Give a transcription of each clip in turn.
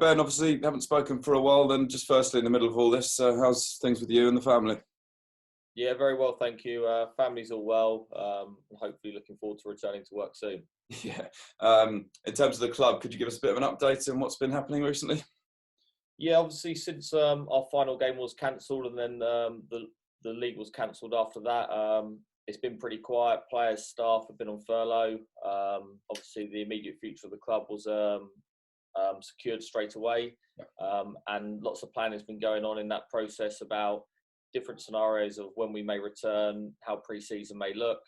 Ben, obviously haven't spoken for a while. Then, just firstly, in the middle of all this, how's things with you and the family? Yeah, very well, thank you. Family's all well. Hopefully looking forward to returning to work soon. Yeah. In terms of the club, could you give us a bit of an update on what's been happening recently? Yeah, obviously since our final game was cancelled and then the league was cancelled after that, it's been pretty quiet. Players, staff have been on furlough. Obviously the immediate future of the club was secured straight away. And lots of planning has been going on in that process about different scenarios of when we may return, how pre-season may look,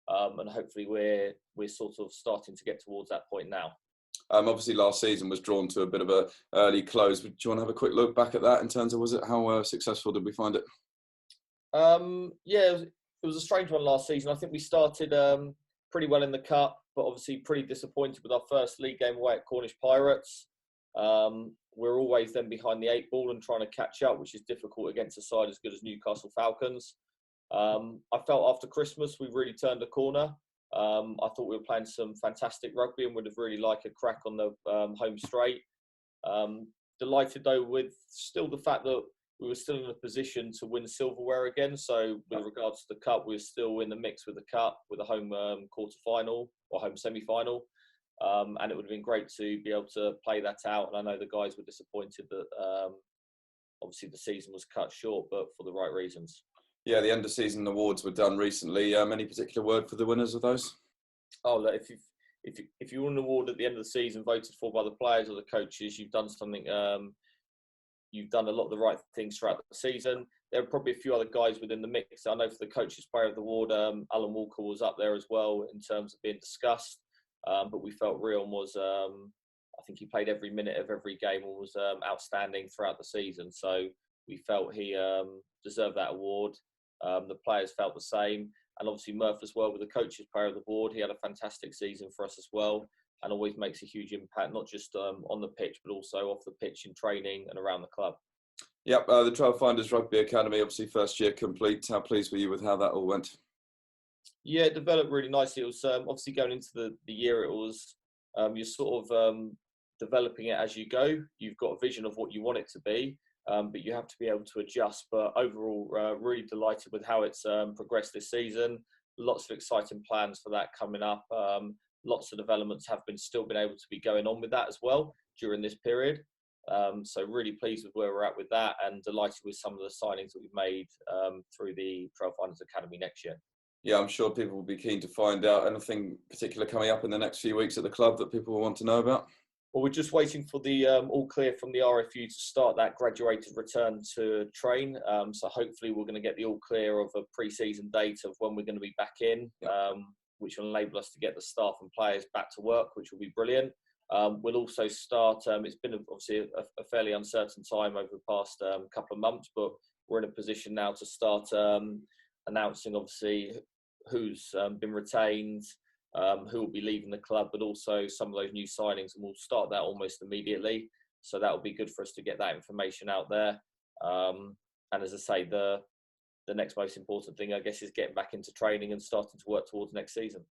and hopefully we're sort of starting to get towards that point now. Obviously, last season was drawn to a bit of a early close. Do you want to have a quick look back at that in terms of how successful did we find it? Yeah, it was a strange one last season. I think we started pretty well in the cup, but obviously pretty disappointed with our first league game away at Cornish Pirates. We're always then behind the 8 ball and trying to catch up, which is difficult against a side as good as Newcastle Falcons. I felt after Christmas we really turned a corner. I thought we were playing some fantastic rugby and would have really liked a crack on the home straight. Delighted though with still the fact that we were still in a position to win silverware again. So with regards to the cup, we were still in the mix with the cup, with a home quarter-final or home semi-final. And it would have been great to be able to play that out. And I know the guys were disappointed that obviously the season was cut short, but for the right reasons. Yeah, the end of season awards were done recently. Any particular word for the winners of those? Oh, look, if you won an award at the end of the season voted for by the players or the coaches, you've done something. You've done a lot of the right things throughout the season. There are probably a few other guys within the mix. I know for the coaches player of the award, Alan Walker was up there as well in terms of being discussed. But we felt Rion was, I think he played every minute of every game and was outstanding throughout the season. So we felt he deserved that award. The players felt the same. And obviously Murph as well with the coaches player of the board. He had a fantastic season for us as well and always makes a huge impact, not just on the pitch, but also off the pitch in training and around the club. Yep, the Trailfinders Rugby Academy, obviously first year complete. How pleased were you with how that all went? Yeah, it developed really nicely. It was obviously going into the year, it was you're sort of developing it as you go. You've got a vision of what you want it to be, but you have to be able to adjust. But overall, really delighted with how it's progressed this season. Lots of exciting plans for that coming up. Lots of developments have still been able to be going on with that as well during this period. So really pleased with where we're at with that and delighted with some of the signings that we've made through the Trailfinders Academy next year. Yeah, I'm sure people will be keen to find out anything particular coming up in the next few weeks at the club that people will want to know about. Well, we're just waiting for the all clear from the RFU to start that graduated return to train. So hopefully we're going to get the all clear of a pre-season date of when we're going to be back in, which will enable us to get the staff and players back to work, which will be brilliant. We'll also start, it's been obviously a fairly uncertain time over the past couple of months, but we're in a position now to start announcing obviously who's been retained, who will be leaving the club, but also some of those new signings, and we'll start that almost immediately. So that will be good for us to get that information out there. And as I say, the next most important thing, I guess, is getting back into training and starting to work towards next season.